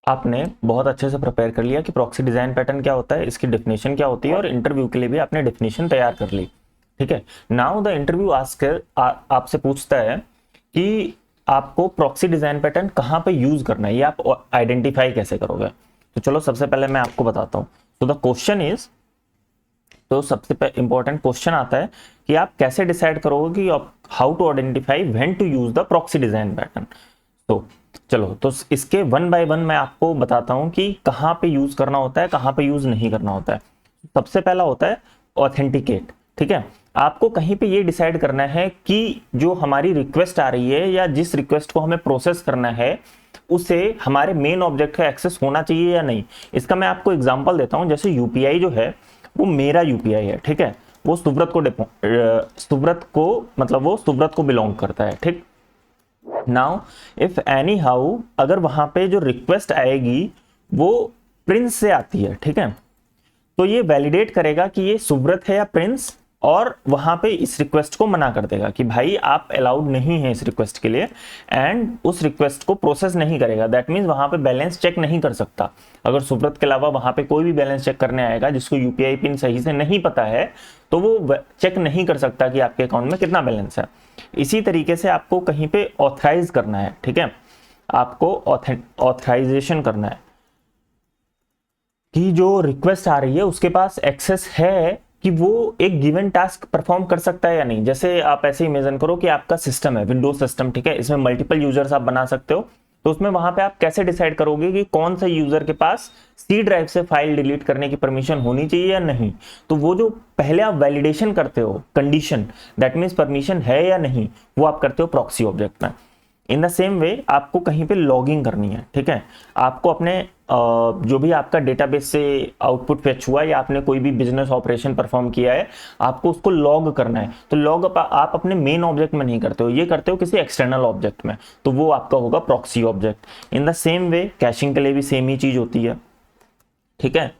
आपने बहुत अच्छे से प्रिपेयर कर लिया कि प्रॉक्सी डिजाइन पैटर्न क्या होता है, इसकी डेफिनेशन क्या होती है, और इंटरव्यू के लिए भी आपने डेफिनेशन तैयार कर ली। ठीक है, नाउ द इंटरव्यू आपसे पूछता है कि आपको प्रॉक्सी डिजाइन पैटर्न कहाँ पे यूज करना है, ये आप आइडेंटिफाई कैसे करोगे। तो चलो सबसे पहले मैं आपको बताता हूँ। तो द क्वेश्चन इज, तो सबसे इंपॉर्टेंट क्वेश्चन आता है कि आप कैसे डिसाइड करोगे कि how to identify when to use the proxy design pattern. तो चलो, तो इसके वन बाय वन मैं आपको बताता हूं कि कहां पे यूज करना होता है, कहां पे यूज नहीं करना होता है। सबसे पहला होता है ऑथेंटिकेट। ठीक है, आपको कहीं पे ये डिसाइड करना है कि जो हमारी रिक्वेस्ट आ रही है या जिस रिक्वेस्ट को हमें प्रोसेस करना है उसे हमारे मेन ऑब्जेक्ट का एक्सेस होना चाहिए या नहीं। इसका मैं आपको एग्जांपल देता हूं। जैसे यूपीआई जो है वो मेरा यूपीआई है, ठीक है, वो सुब्रत को मतलब वो सुब्रत को बिलोंग करता है। ठीक, नाउ इफ एनी हाउ अगर वहां पे जो रिक्वेस्ट आएगी वो प्रिंस से आती है, ठीक है, तो ये वैलिडेट करेगा कि ये सुब्रत है या प्रिंस, और वहां पे इस रिक्वेस्ट को मना कर देगा कि भाई आप अलाउड नहीं है इस रिक्वेस्ट के लिए, एंड उस रिक्वेस्ट को प्रोसेस नहीं करेगा। दैट मीन्स वहां पे बैलेंस चेक नहीं कर सकता। अगर सुब्रत के अलावा वहां पे कोई भी बैलेंस चेक करने आएगा जिसको यूपीआई पिन सही से नहीं पता है, तो वो चेक नहीं कर सकता कि आपके अकाउंट में कितना बैलेंस है। इसी तरीके से आपको कहीं पे ऑथराइज करना है, ठीक है, आपको ऑथराइजेशन करना है कि जो रिक्वेस्ट आ रही है उसके पास एक्सेस है कि वो एक गिवन टास्क परफॉर्म कर सकता है या नहीं। जैसे आप ऐसे इमेजिन करो कि आपका सिस्टम है विंडोज सिस्टम, ठीक है, इसमें मल्टीपल यूजर्स आप बना सकते हो। तो उसमें वहां पे आप कैसे डिसाइड करोगे कि कौन सा यूजर के पास सी ड्राइव से फाइल डिलीट करने की परमिशन होनी चाहिए या नहीं। तो वो जो पहले आप वैलिडेशन करते हो कंडीशन, दैट मीन्स परमिशन है या नहीं, वो आप करते हो प्रॉक्सी ऑब्जेक्ट में। इन द सेम वे आपको कहीं पे लॉगिंग करनी है, ठीक है, आपको अपने जो भी आपका डेटाबेस से आउटपुट फेच हुआ या आपने कोई भी बिजनेस ऑपरेशन परफॉर्म किया है, आपको उसको लॉग करना है। तो लॉग आप अपने मेन ऑब्जेक्ट में नहीं करते हो, ये करते हो किसी एक्सटर्नल ऑब्जेक्ट में, तो वो आपका होगा proxy object. In the same way caching के लिए भी सेम ही चीज होती है, ठीक है।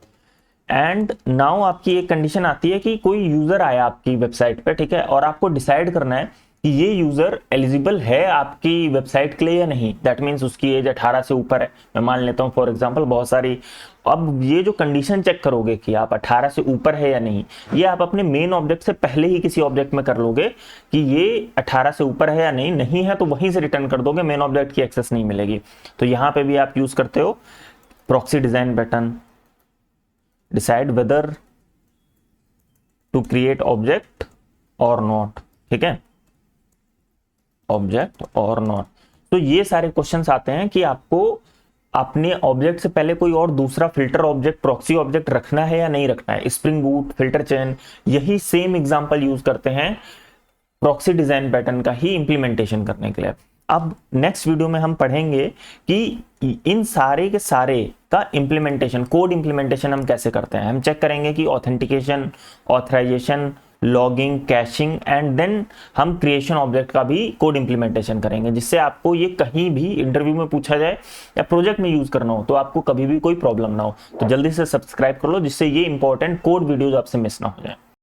एंड नाउ आपकी एक कंडीशन आती है कि कोई यूजर आया आपकी वेबसाइट पे, ठीक है, और आपको डिसाइड करना है कि ये यूजर एलिजिबल है आपकी वेबसाइट के लिए या नहीं। दैट मीन्स उसकी एज 18 से ऊपर है, मैं मान लेता हूँ फॉर एग्जांपल, बहुत सारी। अब ये जो कंडीशन चेक करोगे कि आप 18 से ऊपर है या नहीं, ये आप अपने मेन ऑब्जेक्ट से पहले ही किसी ऑब्जेक्ट में कर लोगे कि ये 18 से ऊपर है या नहीं, नहीं है तो वहीं से रिटर्न कर दोगे, मेन ऑब्जेक्ट की एक्सेस नहीं मिलेगी। तो यहां पे भी आप यूज करते हो proxy design pattern, decide whether to create object और नॉट, ठीक है, ऑब्जेक्ट और नॉट। तो ये सारे क्वेश्चंस आते हैं कि आपको अपने ऑब्जेक्ट से पहले कोई और दूसरा फिल्टर ऑब्जेक्ट, प्रॉक्सी ऑब्जेक्ट रखना है या नहीं रखना है। स्प्रिंग बूट, फिल्टर चेन, यही सेम एग्जांपल यूज करते हैं प्रॉक्सी डिजाइन पैटर्न का ही इंप्लीमेंटेशन करने के लिए। अब नेक्स्ट वीडियो में हम पढ़ेंगे कि इन सारे के सारे का इंप्लीमेंटेशन, कोड इंप्लीमेंटेशन हम कैसे करते हैं। हम चेक करेंगे कि authentication, authorisation, logging, caching, and then हम क्रिएशन ऑब्जेक्ट का भी कोड इंप्लीमेंटेशन करेंगे, जिससे आपको ये कहीं भी इंटरव्यू में पूछा जाए या प्रोजेक्ट में यूज करना हो तो आपको कभी भी कोई प्रॉब्लम ना हो। तो जल्दी से सब्सक्राइब कर लो जिससे ये इंपॉर्टेंट कोड वीडियोज आपसे मिस ना हो जाए।